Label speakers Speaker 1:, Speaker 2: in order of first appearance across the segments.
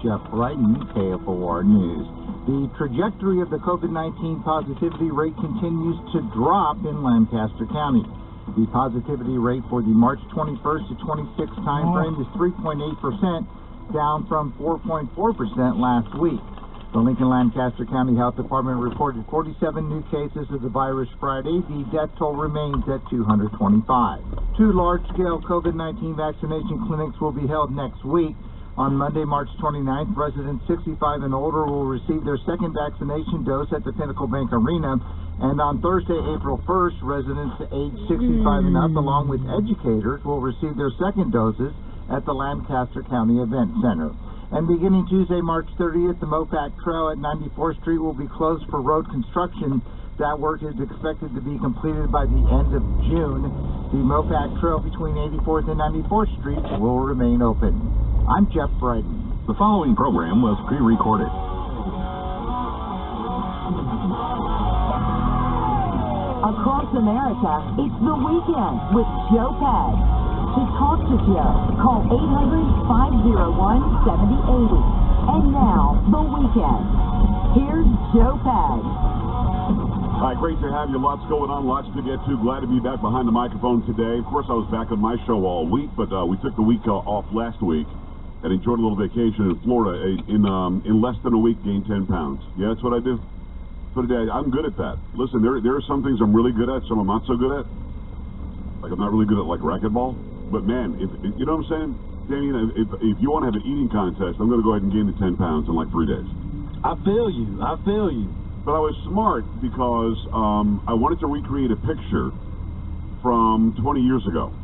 Speaker 1: Jeff Brighton, KFOR News. The trajectory of the COVID-19 positivity rate continues to drop in Lancaster County. The positivity rate for the March 21st to 26th time frame is 3.8%, down from 4.4% last week. The Lincoln-Lancaster County Health Department reported 47 new cases of the virus Friday. The death toll remains at 225. Two large-scale COVID-19 vaccination clinics will be held next week. On Monday, March 29th, residents 65 and older will receive their second vaccination dose at the Pinnacle Bank Arena. And on Thursday, April 1st, residents aged 65 and up, along with educators, will receive their second doses at the Lancaster County Event Center. And beginning Tuesday, March 30th, the Mopac Trail at 94th Street will be closed for road construction. That work is expected to be completed by the end of June. The Mopac Trail between 84th and 94th Street will remain open. I'm Jeff Brighton.
Speaker 2: The following program was pre-recorded.
Speaker 3: Across America, it's the weekend with Joe Pag. To talk to Joe, call 800-501-7080. And now, the weekend. Here's Joe Pag.
Speaker 4: All right, great to have you. Lots going on, lots to get to. Glad to be back behind the microphone today. Of course, I was back on my show all week, but we took the week off last week and enjoyed a little vacation in Florida. In less than a week, gained 10 pounds. Yeah, that's what I do. That's what I do. I'm good at that. Listen, there are some things I'm really good at, some I'm not so good at. Like, I'm not really good at, like, racquetball. But, man, if you know what I'm saying? Damien, if you want to have an eating contest, I'm going to go ahead and gain the 10 pounds in, like, 3 days.
Speaker 5: I feel you.
Speaker 4: But I was smart because I wanted to recreate a picture from 20 years ago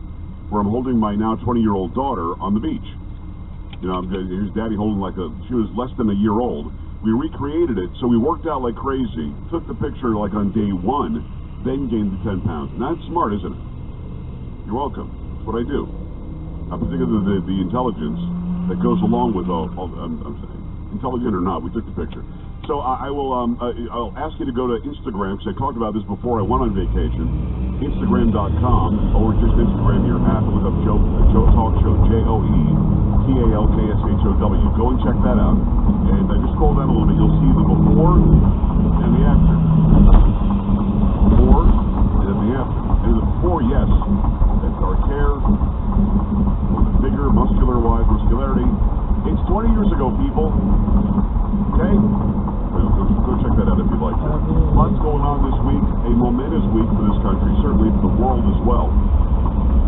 Speaker 4: where I'm holding my now 20-year-old daughter on the beach. You know, here's Daddy holding she was less than a year old. We recreated it, so we worked out like crazy, took the picture like on day one, then gained the 10 pounds. And that's smart, isn't it? You're welcome. That's what I do. I'm particularly the intelligence that goes along with I'm saying, intelligent or not, we took the picture. So I'll ask you to go to Instagram, because I talked about this before I went on vacation, Instagram.com, or just Instagram your app and look up Joe Talk Show, JoeTalkshow. Go and check that out. And just scroll down a little bit, you'll see the before and the after. Before and then the after. And the before, yes, that's dark hair, bigger, muscularity. It's 20 years ago, people. Okay? Go check that out if you'd like to. Lots going on this week. A momentous week for this country, certainly for the world as well.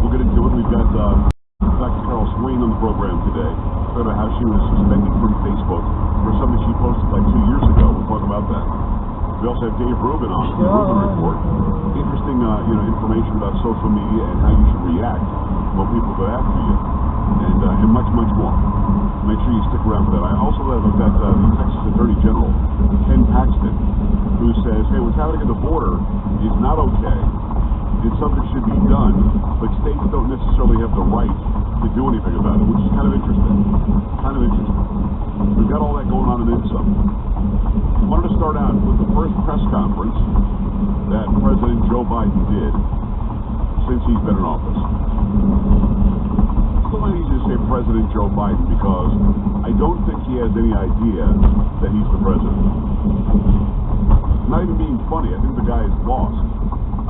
Speaker 4: We'll get into it. We've got Dr. Carol Swain on the program today. Talking about how she was suspended from Facebook for something she posted like 2 years ago. We'll talk about that. We also have Dave Rubin on the Rubin Report. Interesting information about social media and how you should react when people go after you. And much, much more. Make sure you stick around for that. I also have got the Texas Attorney General, Ken Paxton, who says, hey, what's happening at the border is not okay. And something should be done, but states don't necessarily have the right to do anything about it, which is kind of interesting. We've got all that going on and then some. I wanted to start out with the first press conference that President Joe Biden did since he's been in office. It's so easy to say President Joe Biden because I don't think he has any idea that he's the president. I'm not even being funny. I think the guy is lost.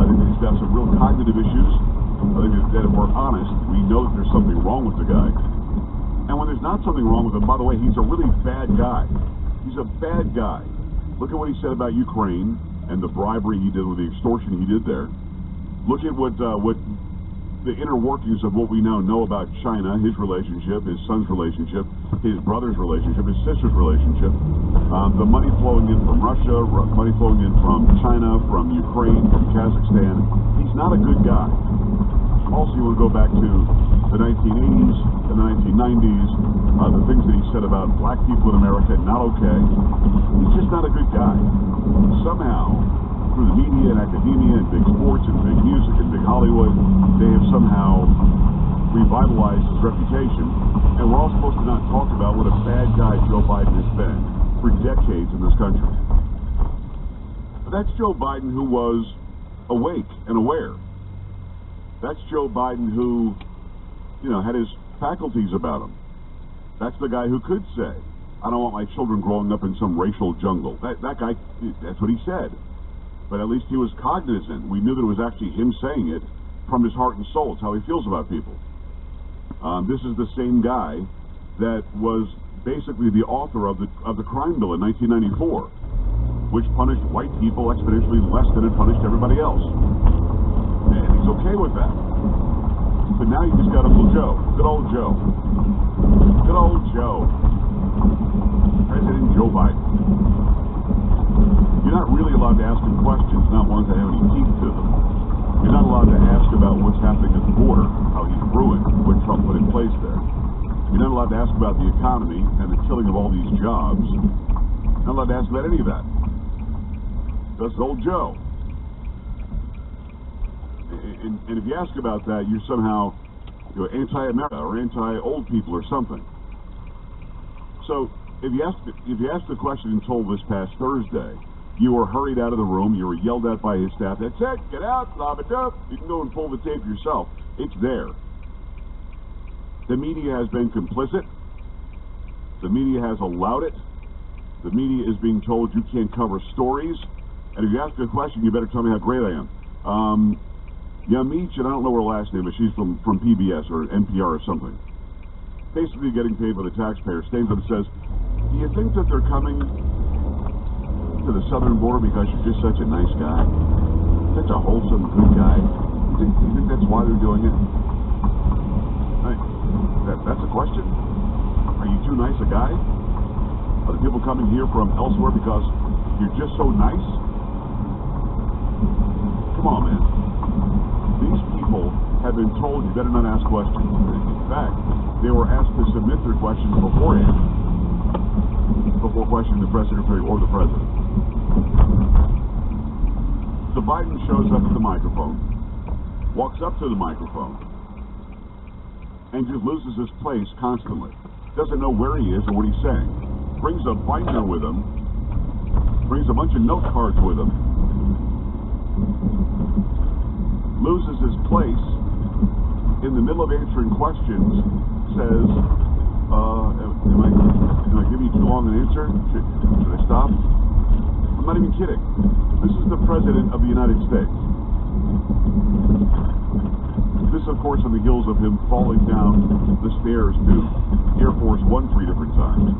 Speaker 4: I think he's got some real cognitive issues. I think that if we're honest, we know that there's something wrong with the guy. And when there's not something wrong with him, by the way, he's a really bad guy. He's a bad guy. Look at what he said about Ukraine and the bribery he did with the extortion he did there. Look at what the inner workings of what we now know about China, his relationship, his son's relationship, his brother's relationship, his sister's relationship, the money flowing in from Russia, money flowing in from China, from Ukraine, from Kazakhstan. He's not a good guy. Also, you want to go back to the 1980s and the 1990s, the things that he said about black people in America, not okay. He's just not a good guy. Somehow, through the media and academia and big sports and big music and big Hollywood, they have somehow revitalized his reputation. And we're all supposed to not talk about what a bad guy Joe Biden has been for decades in this country. But that's Joe Biden who was awake and aware. That's Joe Biden who, had his faculties about him. That's the guy who could say, I don't want my children growing up in some racial jungle. That guy, that's what he said. But at least he was cognizant. We knew that it was actually him saying it from his heart and soul. It's how he feels about people. This is the same guy that was basically the author of the crime bill in 1994, which punished white people exponentially less than it punished everybody else. And he's okay with that. But now you just got Uncle Joe. Good old Joe. Good old Joe. President Joe Biden. You're not really allowed to ask him questions, not ones that have any teeth to them. You're not allowed to ask about what's happening at the border, how he's ruined what Trump put in place there. You're not allowed to ask about the economy and the killing of all these jobs. You're not allowed to ask about any of that. That's old Joe. And if you ask about that, you're somehow anti-America or anti-old people or something. So if you asked the question and told this past Thursday, you were hurried out of the room, you were yelled at by his staff, that's it, get out, lob it up, you can go and pull the tape yourself. It's there. The media has been complicit. The media has allowed it. The media is being told you can't cover stories. And if you ask a question, you better tell me how great I am. Yamich, and I don't know her last name, but she's from PBS or NPR or something. Basically getting paid by the taxpayer, stands up and says, do you think that they're coming to the southern border because you're just such a nice guy? Such a wholesome, good guy? You think that's why they're doing it? That's a question. Are you too nice a guy? Are the people coming here from elsewhere because you're just so nice? Come on, man. These people have been told you better not ask questions. In fact, they were asked to submit their questions beforehand, before questioning the press secretary or the president. So Biden shows up at the microphone, walks up to the microphone, and just loses his place constantly. Doesn't know where he is or what he's saying. Brings a binder with him, brings a bunch of note cards with him, loses his place in the middle of answering questions, says, am I giving you too long an answer? Should I stop? I'm not even kidding. This is the President of the United States. This, of course, on the heels of him falling down the stairs to Air Force One 3 different times.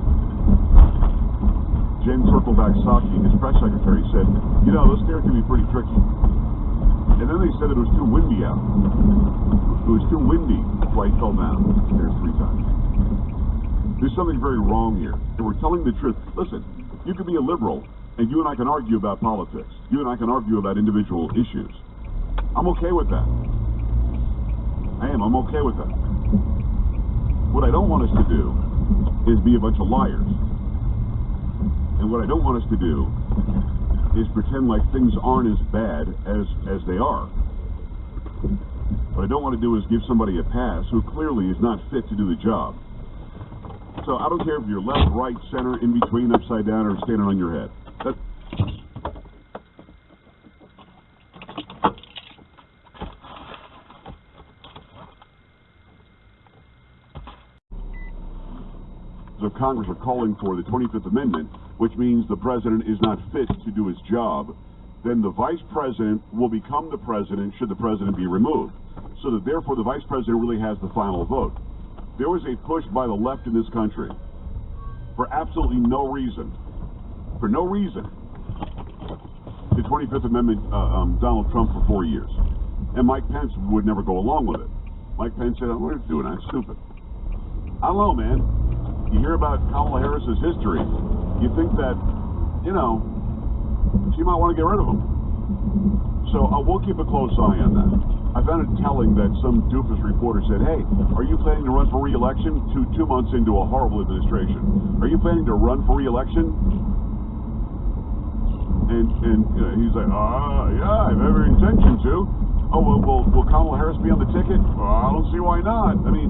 Speaker 4: Jen Circleback Psaki, his press secretary, said, those stairs can be pretty tricky. And then they said it was too windy out. It was too windy, that's why he fell down the stairs 3 times. There's something very wrong here. And we're telling the truth. Listen, you can be a liberal, and you and I can argue about politics. You and I can argue about individual issues. I'm okay with that. I'm okay with that. What I don't want us to do is be a bunch of liars. And what I don't want us to do is pretend like things aren't as bad as they are. What I don't want to do is give somebody a pass who clearly is not fit to do the job. So I don't care if you're left, right, center, in between, upside down, or standing on your head. Of Congress are calling for the 25th Amendment, which means the president is not fit to do his job, then the vice president will become the president should the president be removed. So that therefore the vice president really has the final vote. There was a push by the left in this country for absolutely no reason. For no reason. The 25th Amendment, Donald Trump for 4 years. And Mike Pence would never go along with it. Mike Pence said, what are you doing? That's stupid. I don't know, man. You hear about Kamala Harris's history, you think that, she might want to get rid of him. So we'll keep a close eye on that. I found it telling that some doofus reporter said, hey, are you planning to run for re-election? Two months into a horrible administration. Are you planning to run for re-election? And he's like, yeah, I have every intention to. Oh, will Kamala Harris be on the ticket? Well, I don't see why not. I mean,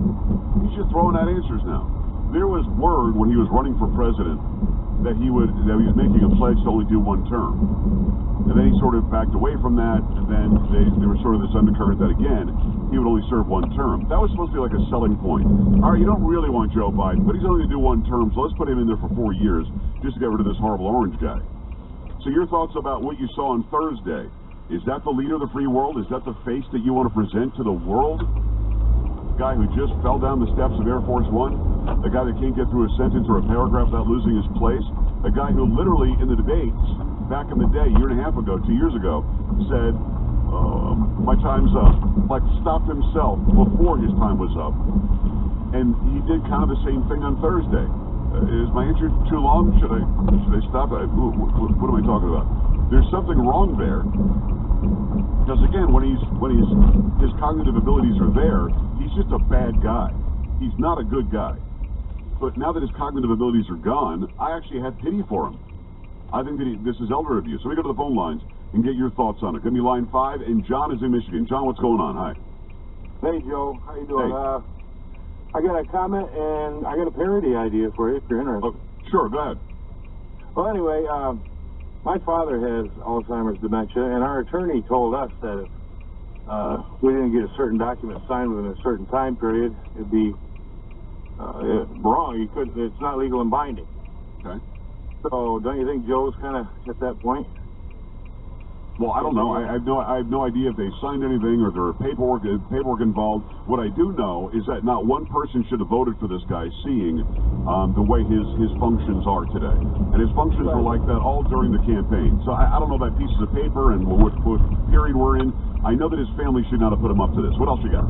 Speaker 4: he's just throwing out answers now. There was word when he was running for president that he was making a pledge to only do one term. And then he sort of backed away from that, and then there was sort of this undercurrent that, again, he would only serve one term. That was supposed to be like a selling point. All right, you don't really want Joe Biden, but he's only going to do one term, so let's put him in there for 4 years just to get rid of this horrible orange guy. So your thoughts about what you saw on Thursday, is that the leader of the free world? Is that the face that you want to present to the world? A guy who just fell down the steps of Air Force One? A guy that can't get through a sentence or a paragraph without losing his place? A guy who literally in the debates back in the day, year and a half ago, 2 years ago, said, my time's up. Like stopped himself before his time was up. And he did kind of the same thing on Thursday. Is my intro too long? Should I stop? What am I talking about? There's something wrong there. Because again, when his cognitive abilities are there, he's just a bad guy. He's not a good guy. But now that his cognitive abilities are gone, I actually have pity for him. I think that this is elder abuse. So we go to the phone lines and get your thoughts on it. Give me line 5, and John is in Michigan. John, what's going on? Hi.
Speaker 5: Hey, Joe. How you doing?
Speaker 4: Hey.
Speaker 5: I got a comment, and I got a parody idea for you if you're interested.
Speaker 4: Oh, sure, go ahead.
Speaker 5: Well, anyway, my father has Alzheimer's dementia, and our attorney told us that if we didn't get a certain document signed within a certain time period, it'd be wrong. It's not legal and binding.
Speaker 4: Okay.
Speaker 5: So, don't you think Joe's kind of at that point?
Speaker 4: Well, I don't know. I have no idea if they signed anything or there are paperwork involved. What I do know is that not one person should have voted for this guy, seeing the way his functions are today. And his functions were like that all during the campaign. So I don't know about pieces of paper and what period we're in. I know that his family should not have put him up to this. What else you got?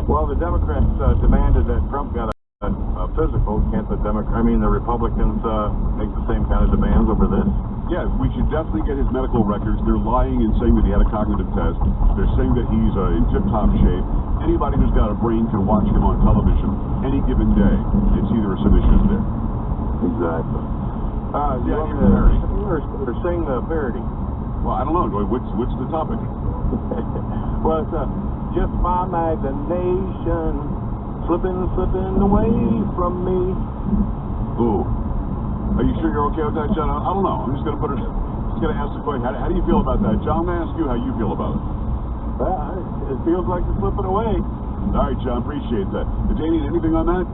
Speaker 5: Well, the Democrats demanded that Trump got a physical. Can't the Republicans make the same kind of demands over this?
Speaker 4: Yeah, we should definitely get his medical records. They're lying and saying that he had a cognitive test. They're saying that he's in tip-top shape. Anybody who's got a brain can watch him on television any given day and see there are some issues there.
Speaker 5: Exactly. Or sing the parody.
Speaker 4: Well, I don't know. What's the topic?
Speaker 5: Well, it's just my imagination slipping away from me.
Speaker 4: Ooh. Are you sure you're okay with that, John? I don't know. I'm just going to ask the question. How do you feel about that? John, I'm going to ask you how you feel about it.
Speaker 5: Well, it feels like it's slipping away.
Speaker 4: All right, John, appreciate that. Danny, anything on that?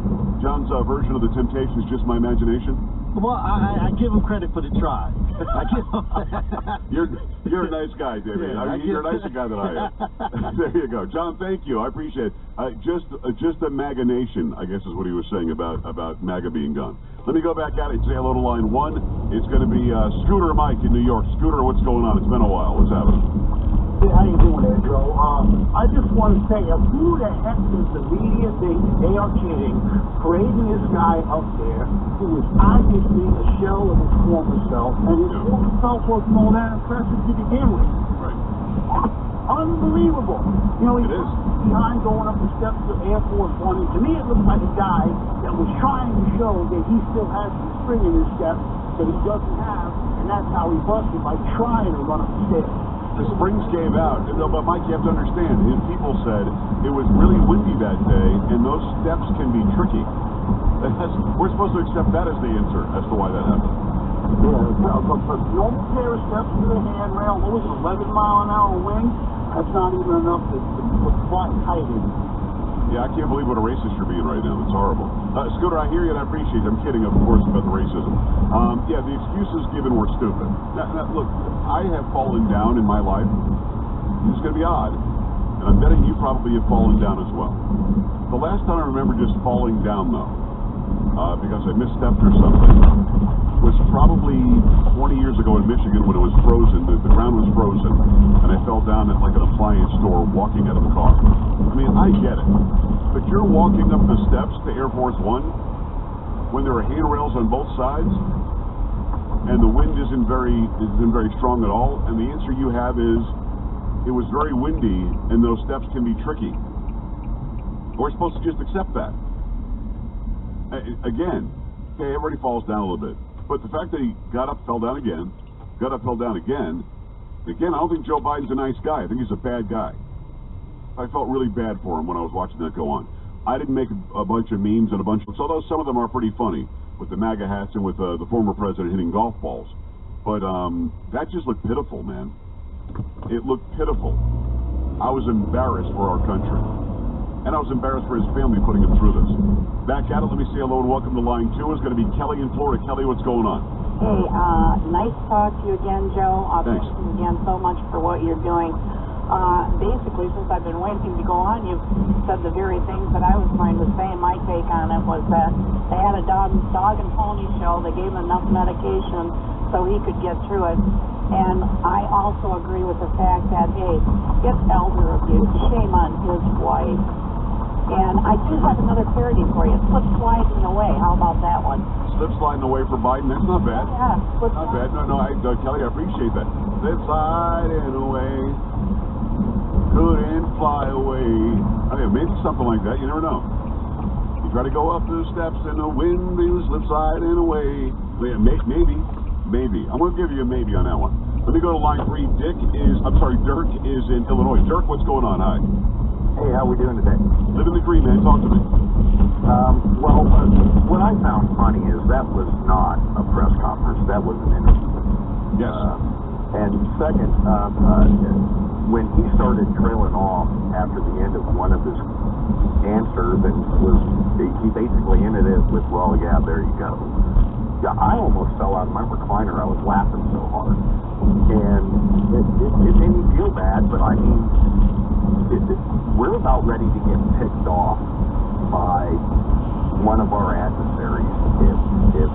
Speaker 4: John's version of the temptation is just my imagination?
Speaker 6: Well, I give him credit for the try. I give him
Speaker 4: You're a nice guy, David.
Speaker 6: Yeah,
Speaker 4: You're a nicer guy than I am. There you go. John, thank you. I appreciate it. Just imagination, I guess, is what he was saying about MAGA being gone. Let me go back at it and say hello to line 1. It's going to be Scooter Mike in New York. Scooter, what's going on? It's been a while. What's happening?
Speaker 7: How you doing there, Joe? I just want to say, who the heck does the media think they are kidding, parading this guy up there who is obviously a shell of his former self, and his former self wasn't all that impressive to begin with.
Speaker 4: Right.
Speaker 7: Unbelievable. You know, he's behind going up the steps of Air Force One, and to me it looks like a guy that was trying to show that he still has some spring in his step that he doesn't have, and that's how he busted, by trying to run up the stairs.
Speaker 4: The springs gave out. No, but Mike, you have to understand, his people said it was really windy that day, and those steps can be tricky. We're supposed to accept that as the answer as to why that happened.
Speaker 7: Yeah, but normal pair of steps to the handrail, what was it, 11-mile-an-hour wind? That's not even enough to put flat tight in.
Speaker 4: Yeah, I can't believe what a racist you're being right now. It's horrible. Scooter, I hear you and I appreciate it. I'm kidding, of course, about the racism. Yeah, the excuses given were stupid. Now, look, I have fallen down in my life. This is going to be odd. And I'm betting you probably have fallen down as well. The last time I remember just falling down, though, because I misstepped or something, was probably 20 years ago in Michigan when it was frozen. The ground was frozen, and I fell down at like an appliance store walking out of the car. I mean, I get it. But you're walking up the steps to Air Force One when there are handrails on both sides, and the wind isn't very strong at all, and the answer you have is, it was very windy, and those steps can be tricky. We're supposed to just accept that. Again, okay, everybody falls down a little bit. But the fact that he got up, fell down again, got up, fell down again, I don't think Joe Biden's a nice guy. I think he's a bad guy. I felt really bad for him when I was watching that go on. I didn't make a bunch of memes and a bunch of, although some of them are pretty funny, with the MAGA hats and with the former president hitting golf balls. But that just looked pitiful, man. It looked pitiful. I was embarrassed for our country. And I was embarrassed for his family putting him through this. Back at it, let me say hello and welcome to line 2. It's going to be Kelly in Florida. Kelly, what's going on?
Speaker 8: Hey, nice to talk to you again, Joe.
Speaker 4: Thanks.
Speaker 8: Thank you again so much for what you're doing. Basically, since I've been waiting to go on, you've said the very things that I was going to say. My take on it was that they had a dog and pony show. They gave him enough medication so he could get through it. And I also agree with the fact that, hey, it's elder abuse. Shame on his wife. And I do have another parody for you. Slip sliding away. How about that one?
Speaker 4: Slip sliding away for Biden. That's not bad.
Speaker 8: Yeah.
Speaker 4: Not bad. No, Kelly, I appreciate that. Slip sliding away. Couldn't fly away. I mean, maybe something like that. You never know. You try to go up the steps and the wind blew slip sliding away. Yeah, maybe. I'm going to give you a maybe on that one. Let me go to line 3. Dirk is in Illinois. Dirk, what's going on? Hi.
Speaker 9: Hey, how we doing today?
Speaker 4: Living the dream, man. Talk to me.
Speaker 9: Well, what I found funny is that was not a press conference. That was an interview.
Speaker 4: Yes.
Speaker 9: And second, when he started trailing off after the end of one of his answers, and he basically ended it with, well, yeah, there you go. Yeah, I almost fell out of my recliner. I was laughing so hard. And it made me feel bad, but I mean, we're about ready to get picked off by one of our adversaries if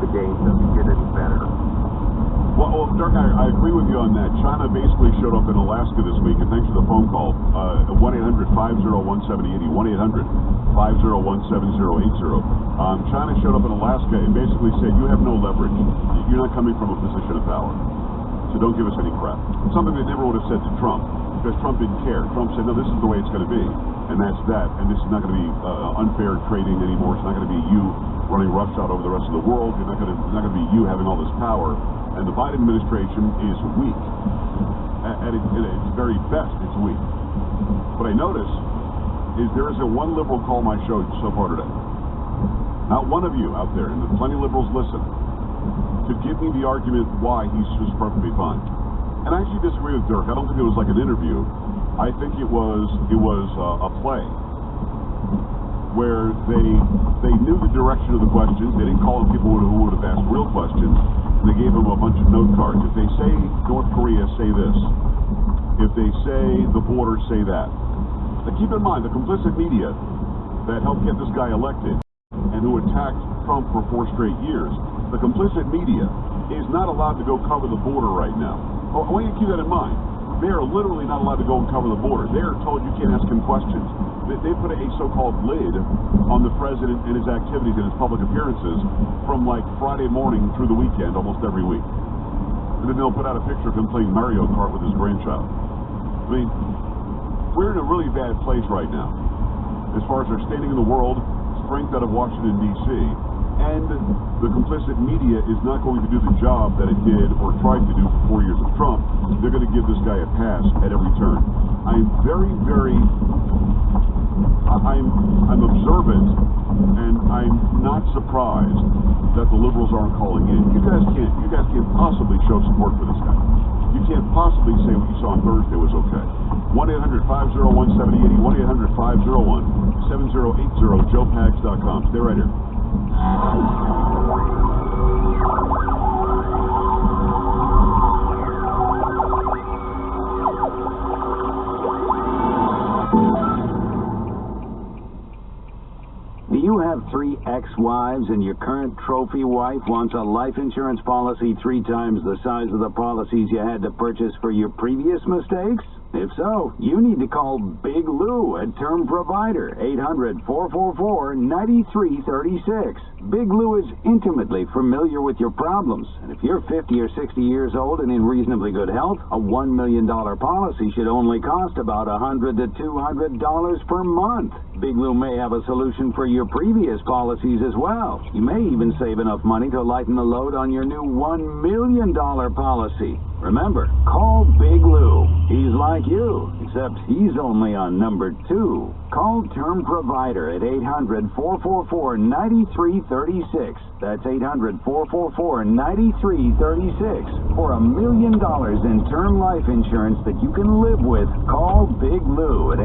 Speaker 9: the game doesn't get any better.
Speaker 4: Well, Dirk, I agree with you on that. China basically showed up in Alaska this week, and thanks for the phone call. 1-800-501-7080, 1-800-501-7080. China showed up in Alaska and basically said, you have no leverage. You're not coming from a position of power. So don't give us any crap. Something they never would have said to Trump, because Trump didn't care. Trump said, no, this is the way it's going to be, and that's that. And this is not going to be unfair trading anymore. It's not going to be you running roughshod over the rest of the world. It's not going to be you having all this power. And the Biden administration is weak. At its very best, it's weak. What I notice is there isn't one liberal call my show so far today. Not one of you out there, and plenty of liberals listen, to give me the argument why he's just perfectly fine. And I actually disagree with Dirk. I don't think it was like an interview. I think it was a play where they knew the direction of the questions. They didn't call on people who would have asked real questions. They gave them a bunch of note cards. If they say North Korea, say this. If they say the border, say that. Now keep in mind, the complicit media that helped get this guy elected and who attacked Trump for 4 straight years, the complicit media is not allowed to go cover the border right now. I want you to keep that in mind. They are literally not allowed to go and cover the border. They are told you can't ask him questions. They put a so-called lid on the president and his activities and his public appearances from like Friday morning through the weekend almost every week. And then they'll put out a picture of him playing Mario Kart with his grandchild. I mean, we're in a really bad place right now as far as our standing in the world, strength out of Washington, D.C., and the complicit media is not going to do the job that it did or tried to do for 4 years of Trump. They're going to give this guy a pass at every turn. I'm observant, and I'm not surprised that the liberals aren't calling in. You guys can't possibly show support for this guy. You can't possibly say what you saw on Thursday was okay. 1-800-501-7080, 1-800-501-7080, joepags.com. Stay right here.
Speaker 10: Do you have 3 ex-wives and your current trophy wife wants a life insurance policy 3 times the size of the policies you had to purchase for your previous mistakes? If so, you need to call Big Lou at Term Provider, 800-444-9336. Big Lou is intimately familiar with your problems. And if you're 50 or 60 years old and in reasonably good health, a $1 million policy should only cost about $100 to $200 per month. Big Lou may have a solution for your previous policies as well. You may even save enough money to lighten the load on your new $1 million policy. Remember, call Big Lou. He's like you, except he's only on number 2. Call Term Provider at 800-444-9336. That's 800-444-9336. For $1 million in term life insurance that you can live with, call Big Lou at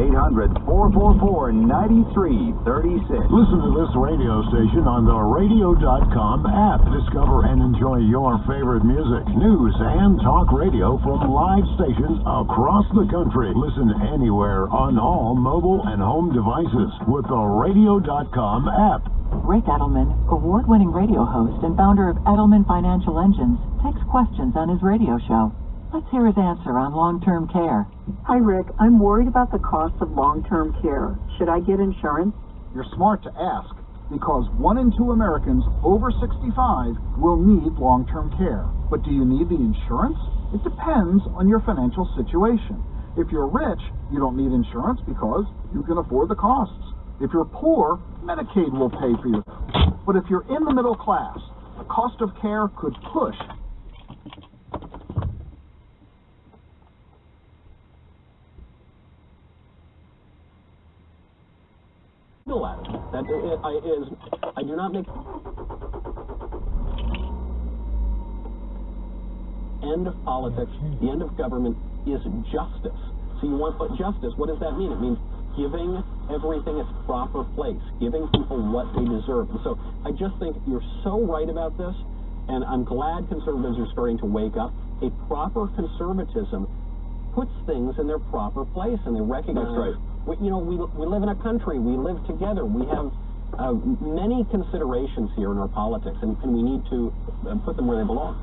Speaker 10: 800-444-9336.
Speaker 11: Listen to this radio station on the radio.com app. Discover and enjoy your favorite music, news, and talk radio from live stations across the country. Listen anywhere on all mobile and home devices with the radio.com app.
Speaker 3: Rick Edelman, award-winning radio host and founder of Edelman Financial Engines, takes questions on his radio show. Let's hear his answer on long-term care.
Speaker 12: Hi, Rick. I'm worried about the cost of long-term care. Should I get insurance?
Speaker 13: You're smart to ask, because 1 in 2 Americans over 65 will need long-term care. But do you need the insurance? It depends on your financial situation. If you're rich, you don't need insurance because you can afford the costs. If you're poor, Medicaid will pay for you. But if you're in the middle class, the cost of care could push.
Speaker 14: That is, I do not make end of politics, the end of government is justice. So you want justice, what does that mean? It means giving everything its proper place, giving people what they deserve. And so I just think you're so right about this, and I'm glad conservatives are starting to wake up. A proper conservatism puts things in their proper place, and they recognize.
Speaker 5: That's right.
Speaker 14: We live in a country. We live together. We have many considerations here in our politics, and we need to put them where they belong.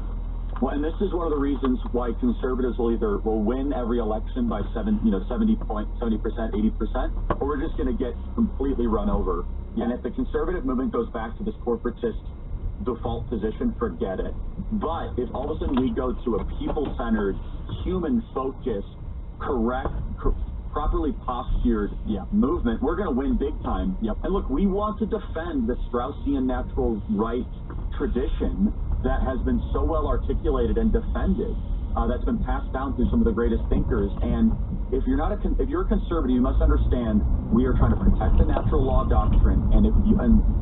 Speaker 15: Well, and this is one of the reasons why conservatives will win every election by 70%, 80%, or we're just going to get completely run over. Yeah. And if the conservative movement goes back to this corporatist default position, forget it. But if all of a sudden we go to a people-centered, human-focused, properly postured movement, we're going to win big time. Yep. And look, we want to defend the Straussian natural right tradition that has been so well articulated and defended, that's been passed down through some of the greatest thinkers. And if you're a conservative, you must understand we are trying to protect the natural law doctrine. And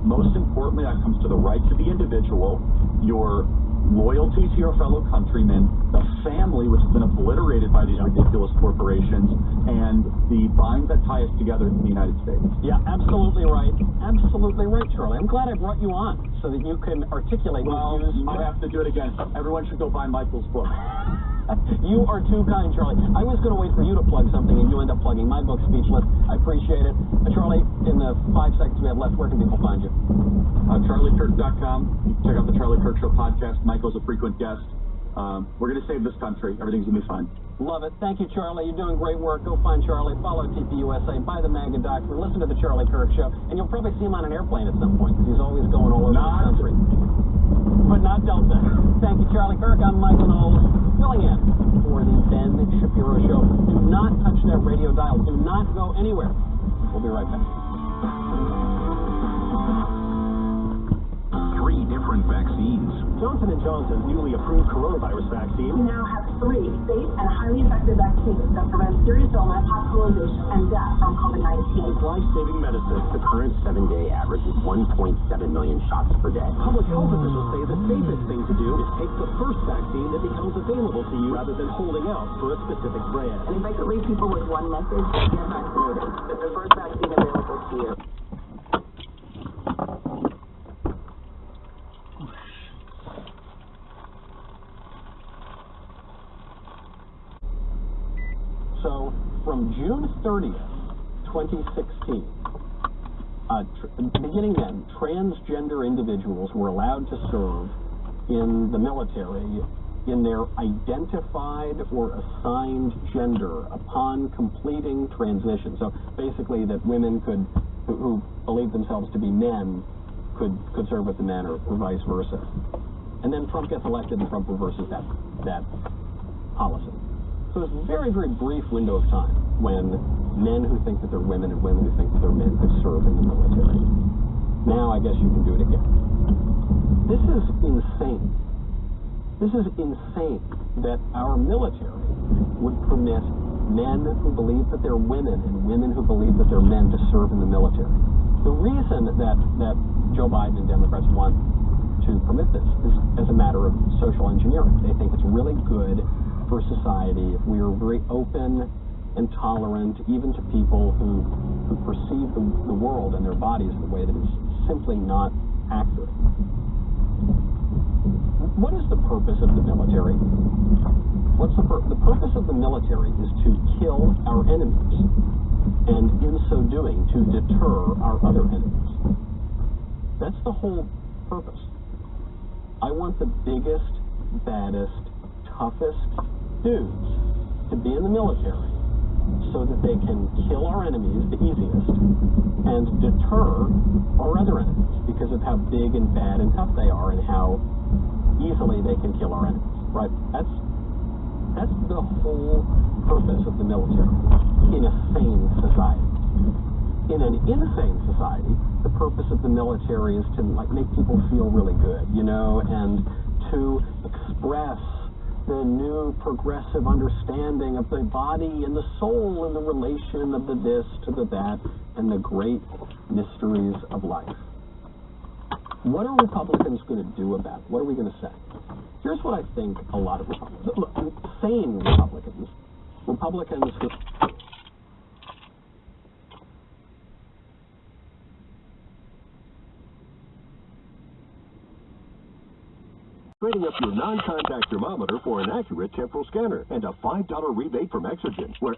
Speaker 15: most importantly, that comes to the rights of the individual, your loyalty to your fellow countrymen, the family, which has been obliterated by these ridiculous corporations, and the binds that tie us together in the United States.
Speaker 14: Yeah, absolutely right. Absolutely right, Charlie. I'm glad I brought you on so that you can articulate these views.
Speaker 15: I have to do it again. Everyone should go buy Michael's book.
Speaker 14: You are too kind, Charlie. I was going to wait for you to plug something, and you end up plugging my book, Speechless. I appreciate it. Charlie, in the 5 seconds we have left, where can people find you?
Speaker 15: CharlieKirk.com. Check out the Charlie Kirk Show podcast. Michael's a frequent guest. We're going to save this country. Everything's going to be fine.
Speaker 14: Love it. Thank you, Charlie. You're doing great work. Go find Charlie. Follow TPUSA. Buy the Mega Doctor. Listen to the Charlie Kirk Show. And you'll probably see him on an airplane at some point, because he's always going all over the country. But not Delta. Thank you, Charlie Kirk. I'm Michael Knowles, filling in for the Ben Shapiro Show. Do not touch that radio dial. Do not go anywhere. We'll be right back.
Speaker 2: 3 different vaccines.
Speaker 16: Johnson & Johnson's newly approved coronavirus vaccine.
Speaker 17: We now have 3 safe and highly effective vaccines that prevent serious illness, hospitalization, and death from COVID-19.
Speaker 16: It's life-saving medicine.
Speaker 18: The current 7-day average is 1.7 million shots per day.
Speaker 16: Public health officials say the safest thing to do is take the first vaccine that becomes available to you rather than holding out for a specific brand.
Speaker 17: And if I could leave people with one message, get vaccinated. It's the first vaccine available to you.
Speaker 14: So, from June 30th, 2016, beginning then, transgender individuals were allowed to serve in the military in their identified or assigned gender upon completing transition. So basically that women who believed themselves to be men could serve with the men, or vice versa. And then Trump gets elected, and Trump reverses that policy. So it's a very, very brief window of time when men who think that they're women and women who think that they're men could serve in the military. Now I guess you can do it again. This is insane. This is insane that our military would permit men who believe that they're women and women who believe that they're men to serve in the military. The reason that Joe Biden and Democrats want to permit this is as a matter of social engineering. They think it's really good for society if we are very open and tolerant, even to people who perceive the world and their bodies in a way that is simply not accurate. What is the purpose of the military? The purpose of the military is to kill our enemies, and in so doing, to deter our other enemies. That's the whole purpose. I want the biggest, baddest, toughest dudes to be in the military so that they can kill our enemies the easiest and deter our other enemies because of how big and bad and tough they are and how easily they can kill our enemies, right? That's the whole purpose of the military in a sane society. In an insane society, the purpose of the military is to make people feel really good, and to express the new progressive understanding of the body and the soul and the relation of the this to the that and the great mysteries of life. What are Republicans going to do about it? What are we going to say? Here's what I think a lot of Republicans, sane Republicans who
Speaker 16: Trading up your non-contact thermometer for an accurate temporal scanner and a $5 rebate from Exergen, where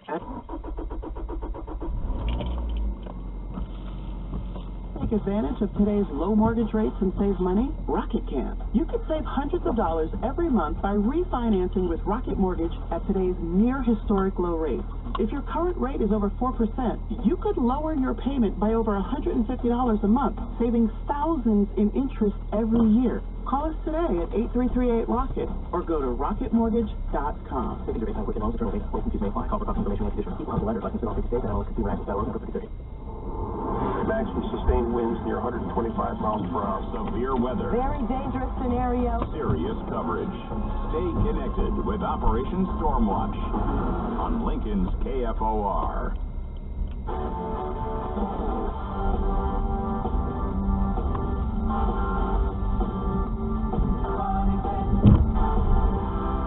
Speaker 19: Take advantage of today's low mortgage rates and save money? Rocket can. You could save hundreds of dollars every month by refinancing with Rocket Mortgage at today's near historic low rates. If your current rate is over 4%, you could lower your payment by over $150 a month, saving thousands in interest every year. Call us today at 8338-ROCKET or go to rocketmortgage.com.
Speaker 16: Maximum sustained winds near 125 miles per hour.
Speaker 2: Severe weather.
Speaker 20: Very dangerous scenario.
Speaker 2: Serious coverage. Stay connected with Operation Stormwatch on Lincoln's KFOR.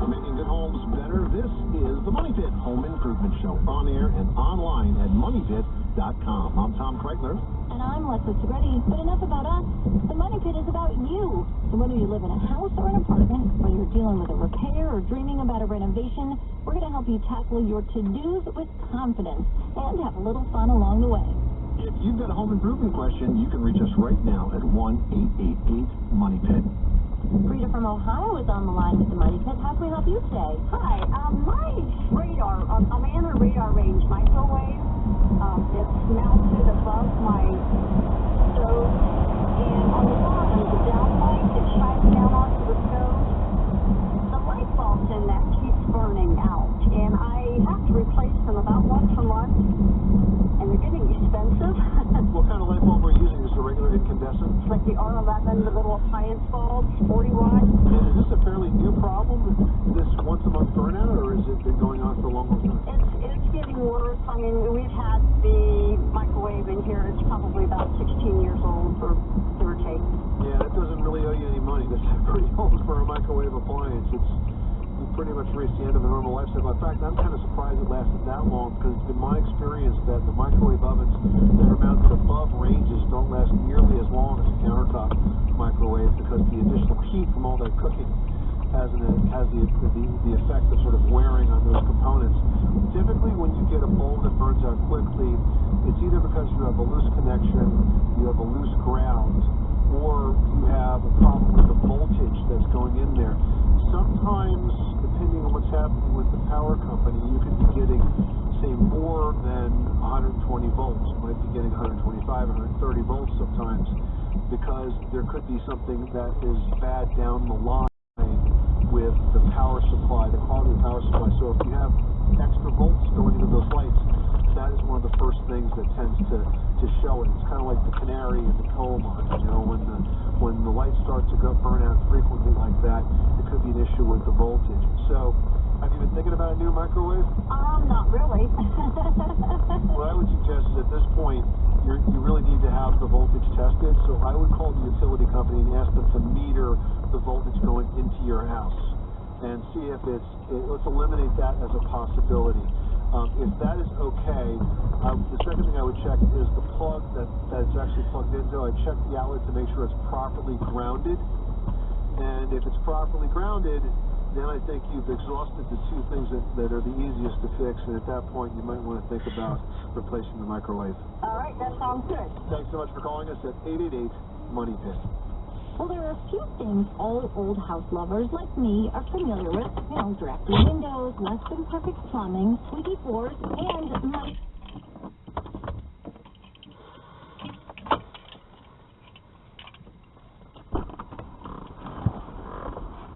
Speaker 11: Making good homes better. This is the Money Pit Home Improvement Show, on air and online at MoneyPit.com. I'm Tom Kreitler.
Speaker 20: And I'm Leslie Segretti. But enough about us. The Money Pit is about you. So whether you live in a house or an apartment, whether you're dealing with a repair or dreaming about a renovation, we're going to help you tackle your to-dos with confidence and have a little fun along the way.
Speaker 11: If you've got a home improvement question, you can reach us right now at 1-888-MONEY-PIT.
Speaker 20: Frida from Ohio is on the line with the Money Pit. How can we help you today?
Speaker 21: Hi, my radar, I'm in a radar range microwave. It's mounted above my stove, and on the bottom, the down light, it shines down onto the stove. The light bulbs in that keeps burning out, and I have to replace them about once a month, and they're getting expensive.
Speaker 13: What kind of light bulb are you using? Is it a regular incandescent?
Speaker 21: It's like the R11, the little appliance bulbs, 40 watts.
Speaker 13: And is this a fairly new problem, this once a month burnout, or has it been going on for a long time?
Speaker 21: It's getting worse. I mean, we've had the microwave in here. It's probably about 16 years old, or give or take.
Speaker 13: Yeah, that doesn't really owe you any money. That's pretty old for a microwave appliance. You pretty much reached the end of a normal lifestyle. In fact, I'm kind of surprised it lasted that long, because it's been my experience that the microwave ovens that are mounted above ranges don't last nearly as long as a countertop microwave, because the additional heat from all that cooking has the effect of sort of wearing on those components. Typically, when you get a bulb that burns out quickly, it's either because you have a loose connection, you have a loose ground, or you have a problem with the voltage that's going in there. Sometimes, depending on what's happening with the power company, you could be getting, say, more than 120 volts. You might be getting 125, 130 volts sometimes. because there could be something that is bad down the line with the power supply, the quality of the power supply. So if you have extra volts going into those lights, that is one of the first things that tends to show it. It's kind of like the canary in the coal mine. You know, when the lights start to burn out frequently like that, it could be an issue with the voltage. So have you been thinking about a new microwave?
Speaker 20: Not really.
Speaker 13: What I would suggest is at this point, you really need to have the voltage tested. So I would call the utility company and ask them to meter the voltage going into your house and see if let's eliminate that as a possibility. If that is okay, the second thing I would check is the plug that it's actually plugged into. I'd check the outlet to make sure it's properly grounded. And if it's properly grounded, then I think you've exhausted the two things that are the easiest to fix. And at that point, you might want to think about replacing the microwave.
Speaker 20: All right, that sounds good.
Speaker 13: Thanks so much for calling us at 888-MONEY-PIT.
Speaker 20: Well, there are a few things all old house lovers like me are familiar with. You know, drafty windows, less than perfect plumbing, squeaky floors, and my